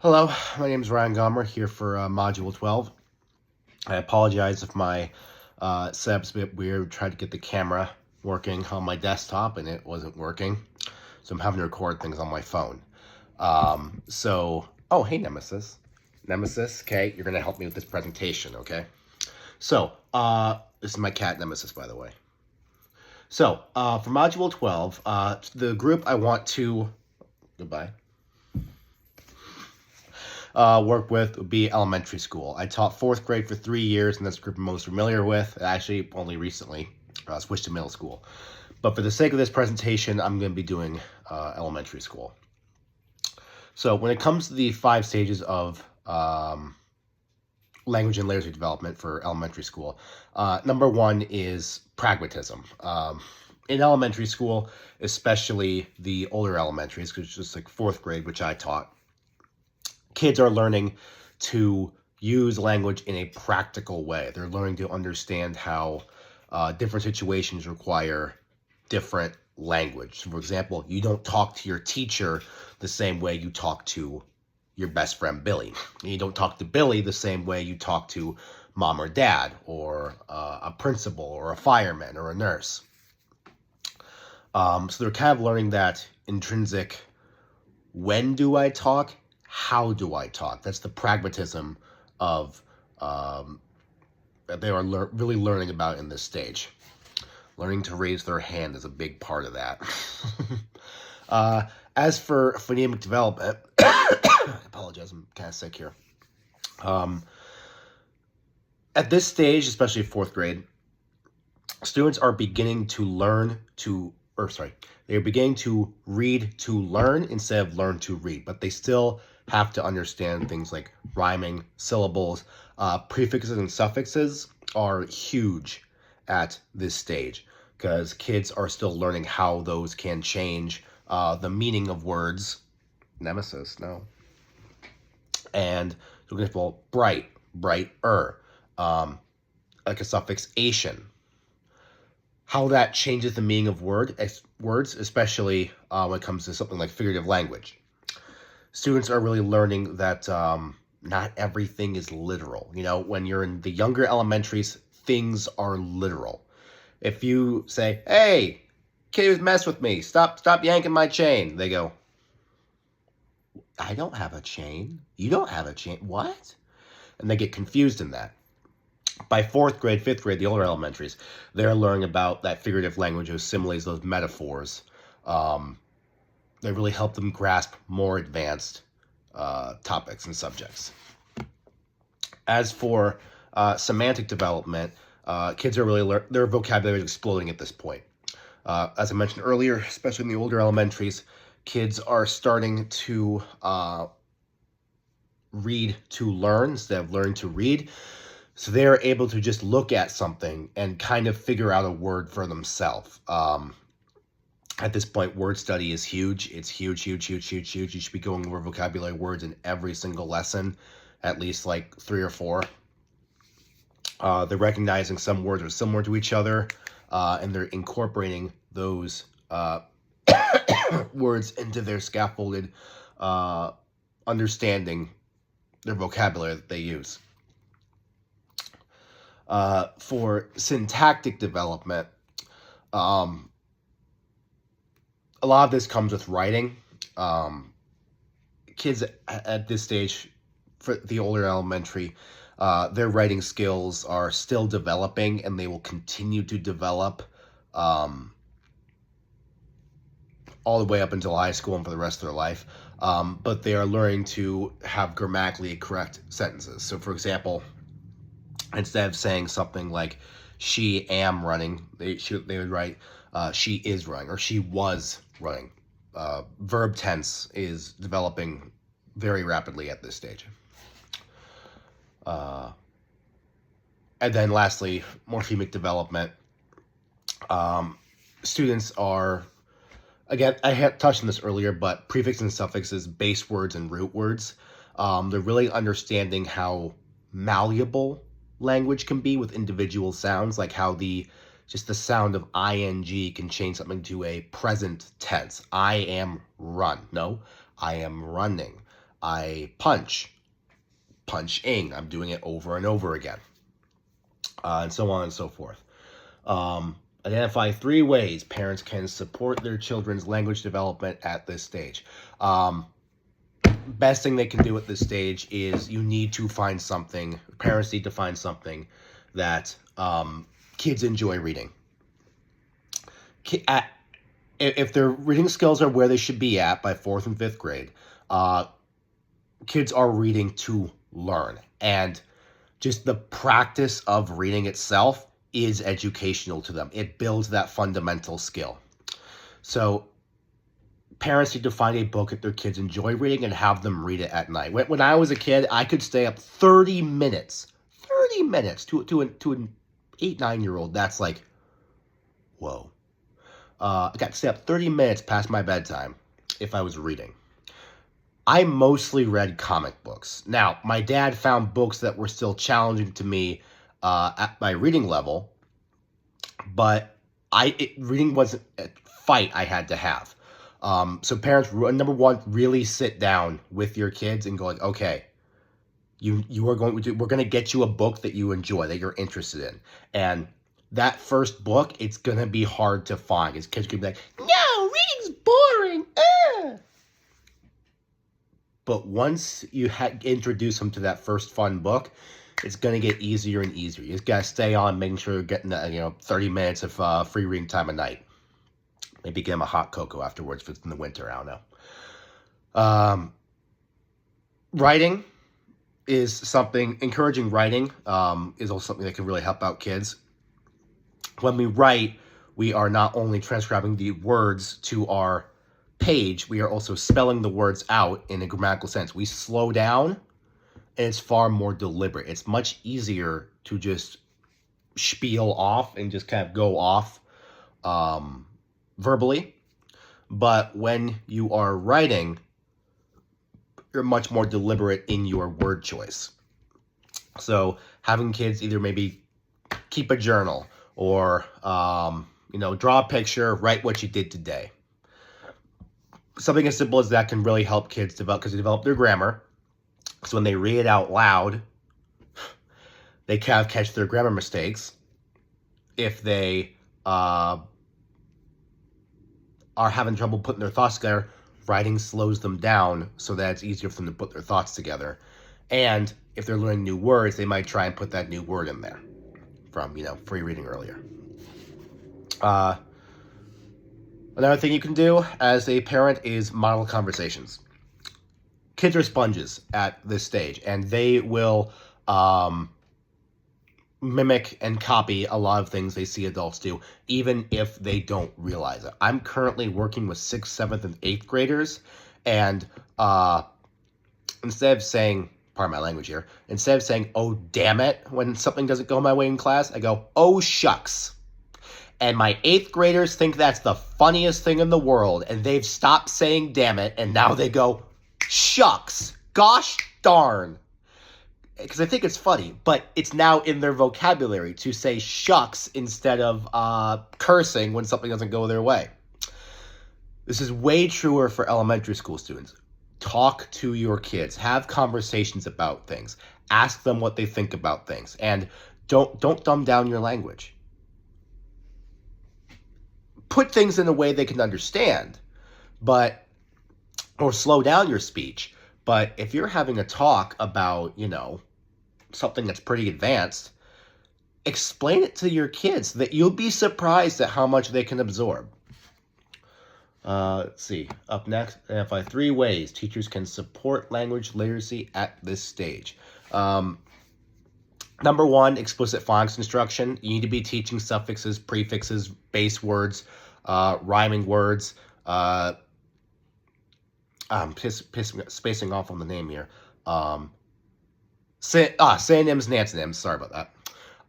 Hello, my name is Ryan Gomer here for Module 12. I apologize if my setup's a bit weird. Tried to get the camera working on my desktop and it wasn't working. So I'm having to record things on my phone. Oh, hey, Nemesis. Nemesis, okay, you're going to help me with this presentation, okay? This is my cat, Nemesis, by the way. For Module 12, the group I want to... Goodbye. Work with would be elementary school. I taught fourth grade for 3 years, and that's the group I'm most familiar with. Actually, only recently switched to middle school. But for the sake of this presentation, I'm going to be doing elementary school. So when it comes to the 5 stages of language and literacy development for elementary school, number 1 is pragmatism. In elementary school, especially the older elementaries, because it's just like fourth grade, which I taught, kids are learning to use language in a practical way. They're learning to understand how different situations require different language. So for example, you don't talk to your teacher the same way you talk to your best friend Billy. And you don't talk to Billy the same way you talk to mom or dad, or a principal, or a fireman, or a nurse. So they're kind of learning that intrinsic, when do I talk? How do I talk? That's the pragmatism of that they are really learning about in this stage. Learning to raise their hand is a big part of that. As for phonemic development, I apologize, I'm kind of sick here. At this stage, especially fourth grade, students are beginning to they're beginning to read to learn instead of learn to read, but they still have to understand things like rhyming, syllables, prefixes and suffixes are huge at this stage because kids are still learning how those can change the meaning of words. Nemesis, no. And for example, bright, brighter, like a suffix ation. How that changes the meaning of words, especially when it comes to something like figurative language. Students are really learning that not everything is literal. You know, when you're in the younger elementaries, things are literal. If you say, hey, kid who's messed with me, stop yanking my chain, they go, I don't have a chain. You don't have a chain. What? And they get confused in that. By fourth grade, fifth grade, the older elementaries, they're learning about that figurative language, those similes, those metaphors. They really help them grasp more advanced topics and subjects. As for semantic development, kids are really their vocabulary is exploding at this point. As I mentioned earlier, especially in the older elementaries, kids are starting to read to learn instead of learn to read. So they're able to just look at something and kind of figure out a word for themselves. At this point, word study is huge. It's huge. You should be going over vocabulary words in every single lesson, at least like 3 or 4. They're recognizing some words are similar to each other, and they're incorporating those words into their scaffolded understanding, their vocabulary that they use. For syntactic development, a lot of this comes with writing. Kids at this stage, for the older elementary, their writing skills are still developing, and they will continue to develop all the way up until high school and for the rest of their life. But they are learning to have grammatically correct sentences. So, for example, instead of saying something like she am running, they would write she is running or she was running. Verb tense is developing very rapidly at this stage. And then lastly, morphemic development. Students are, again, I had touched on this earlier, but prefixes and suffixes, base words and root words, they're really understanding how malleable language can be with individual sounds, like how just the sound of ing can change something to a present tense. I am run. No, I am running. I punch. Punching. I'm doing it over and over again. And so on and so forth. Identify 3 ways parents can support their children's language development at this stage. Best thing they can do at this stage is you need to find something, parents need to find something that kids enjoy reading. If their reading skills are where they should be at by 4th and 5th grade, kids are reading to learn. And just the practice of reading itself is educational to them. It builds that fundamental skill. So parents need to find a book that their kids enjoy reading and have them read it at night. When I was a kid, I could stay up 30 minutes to an 8, 9-year-old. That's like, whoa. I got to stay up 30 minutes past my bedtime if I was reading. I mostly read comic books. Now, my dad found books that were still challenging to me at my reading level, but reading wasn't a fight I had to have. So parents, number one, really sit down with your kids and go like, okay, we're going to get you a book that you enjoy, that you're interested in. And that first book, it's going to be hard to find. Because kids could be like, no, reading's boring. But once you introduce them to that first fun book, it's going to get easier and easier. You just got to stay on making sure you're getting that, 30 minutes of free reading time a night. Maybe get them a hot cocoa afterwards if it's in the winter. I don't know. Writing is something, encouraging writing is also something that can really help out kids. When we write, we are not only transcribing the words to our page, we are also spelling the words out in a grammatical sense. We slow down, and it's far more deliberate. It's much easier to just spiel off and just kind of go off verbally. But when you are writing, you're much more deliberate in your word choice. So having kids either maybe keep a journal or, draw a picture, write what you did today. Something as simple as that can really help kids develop, because they develop their grammar. So when they read it out loud, they kind of catch their grammar mistakes. If they are having trouble putting their thoughts together, writing slows them down so that it's easier for them to put their thoughts together. And if they're learning new words, they might try and put that new word in there from, free reading earlier. Another thing you can do as a parent is model conversations. Kids are sponges at this stage, and they will mimic and copy a lot of things they see adults do, even if they don't realize it. I'm currently working with 6th, 7th, and 8th graders, and instead of saying, pardon my language here, instead of saying, oh, damn it, when something doesn't go my way in class, I go, oh, shucks. And my 8th graders think that's the funniest thing in the world, and they've stopped saying damn it, and now they go, shucks, gosh darn. Because I think it's funny, but it's now in their vocabulary to say shucks instead of cursing when something doesn't go their way. This is way truer for elementary school students. Talk to your kids. Have conversations about things. Ask them what they think about things. And don't dumb down your language. Put things in a way they can understand, or slow down your speech. But if you're having a talk about, something that's pretty advanced, explain it to your kids that you'll be surprised at how much they can absorb. Let's see. Up next, identify 3 ways teachers can support language literacy at this stage. Number 1, explicit phonics instruction. You need to be teaching suffixes, prefixes, base words, rhyming words. I'm spacing off on the name here. Synonyms and antonyms. Sorry about that.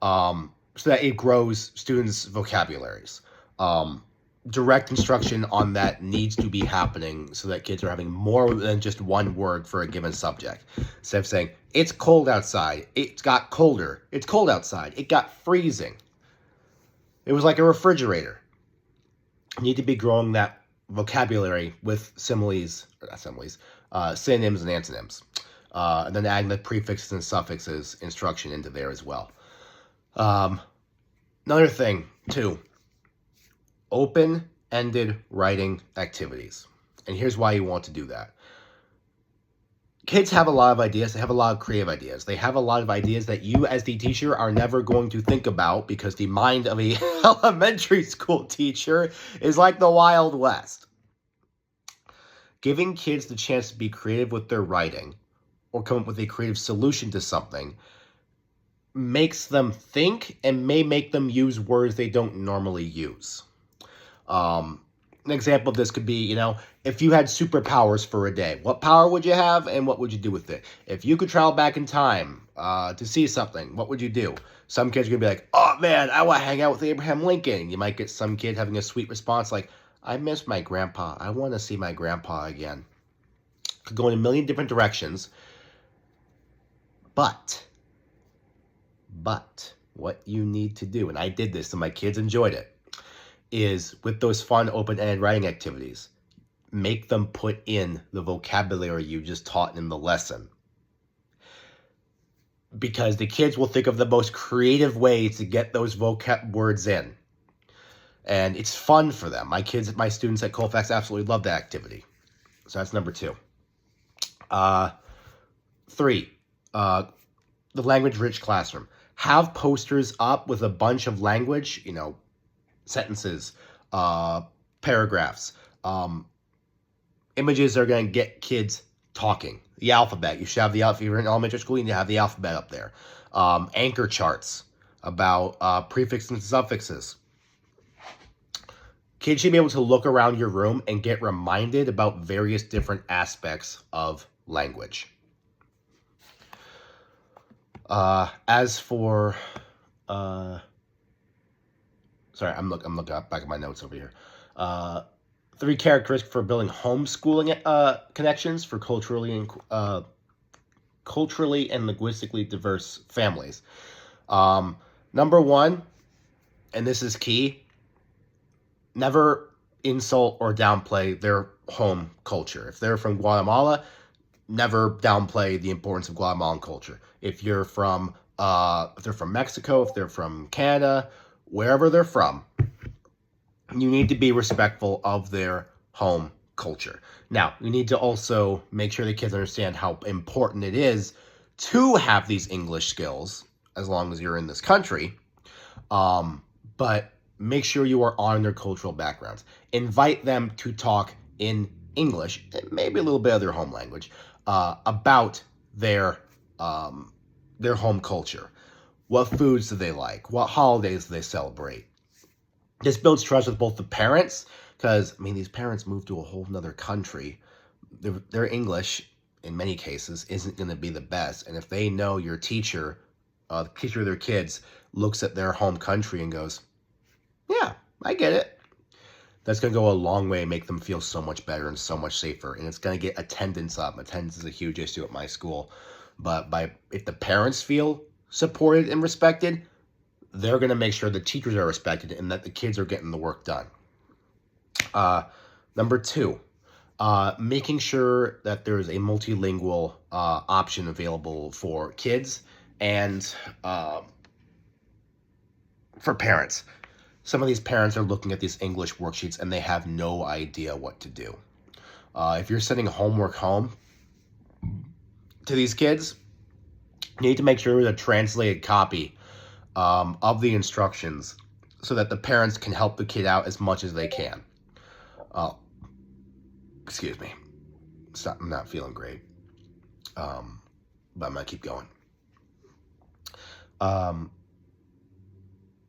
So that it grows students' vocabularies. Direct instruction on that needs to be happening so that kids are having more than just one word for a given subject. Instead of saying, it's cold outside, it got colder, it's cold outside, it got freezing. It was like a refrigerator. You need to be growing that vocabulary with synonyms and antonyms. And then adding the prefixes and suffixes instruction into there as well. Another thing, too, open-ended writing activities. And here's why you want to do that. Kids have a lot of ideas. They have a lot of creative ideas. They have a lot of ideas that you as the teacher are never going to think about because the mind of a elementary school teacher is like the Wild West. Giving kids the chance to be creative with their writing or come up with a creative solution to something makes them think and may make them use words they don't normally use. An example of this could be, if you had superpowers for a day, what power would you have and what would you do with it? If you could travel back in time to see something, what would you do? Some kids are going to be like, oh man, I want to hang out with Abraham Lincoln. You might get some kid having a sweet response like, I miss my grandpa. I want to see my grandpa again. Could go in a million different directions. But what you need to do, and I did this and my kids enjoyed it, is with those fun open-ended writing activities, make them put in the vocabulary you just taught in the lesson. Because the kids will think of the most creative ways to get those vocab words in. And it's fun for them. My students at Colfax absolutely love that activity. So that's number 2. 3, the language-rich classroom. Have posters up with a bunch of language, sentences, paragraphs, images that are going to get kids talking. The alphabet. You should have the alphabet. If you're in elementary school, you need to have the alphabet up there. Anchor charts about prefixes and suffixes. Kids should be able to look around your room and get reminded about various different aspects of language. As for, sorry, I'm looking back at my notes over here. 3 characteristics for building homeschooling connections for culturally and linguistically diverse families. Number 1, and this is key, never insult or downplay their home culture. If they're from Guatemala, never downplay the importance of Guatemalan culture. If they're from Mexico, if they're from Canada, wherever they're from, you need to be respectful of their home culture. Now, you need to also make sure the kids understand how important it is to have these English skills as long as you're in this country. But make sure you are honoring their cultural backgrounds. Invite them to talk in English, maybe a little bit of their home language, about their home culture. What foods do they like? What holidays do they celebrate? This builds trust with both the parents, because, these parents move to a whole nother country. Their English, in many cases, isn't going to be the best. And if they know your teacher, the teacher of their kids, looks at their home country and goes, yeah, I get it, that's going to go a long way and make them feel so much better and so much safer. And it's going to get attendance up. Attendance is a huge issue at my school. But if the parents feel supported and respected, they're going to make sure the teachers are respected and that the kids are getting the work done. Number 2, making sure that there's a multilingual option available for kids and for parents. Some of these parents are looking at these English worksheets and they have no idea what to do. If you're sending homework home to these kids, you need to make sure there's a translated copy of the instructions so that the parents can help the kid out as much as they can. Excuse me. I'm not feeling great. But I'm going to keep going.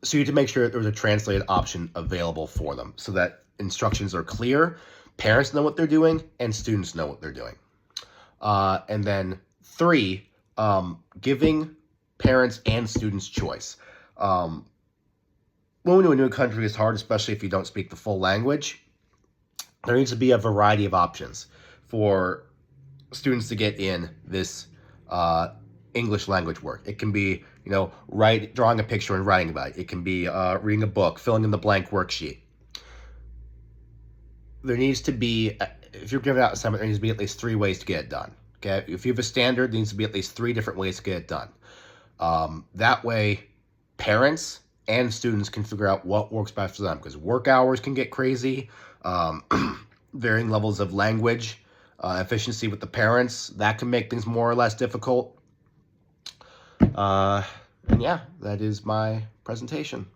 So you need to make sure that there's a translated option available for them so that instructions are clear, parents know what they're doing, and students know what they're doing. And then 3, giving parents and students choice. Moving to a new country is hard, especially if you don't speak the full language. There needs to be a variety of options for students to get in this English language work. It can be, drawing a picture and writing about it. It can be reading a book, filling in the blank worksheet. there needs to be, if you're giving out assignment, there needs to be at least 3 ways to get it done. Okay, if you have a standard, there needs to be at least 3 different ways to get it done. That way, parents and students can figure out what works best for them, because work hours can get crazy. Um, Varying levels of language efficiency with the parents, that can make things more or less difficult. And yeah, that is my presentation.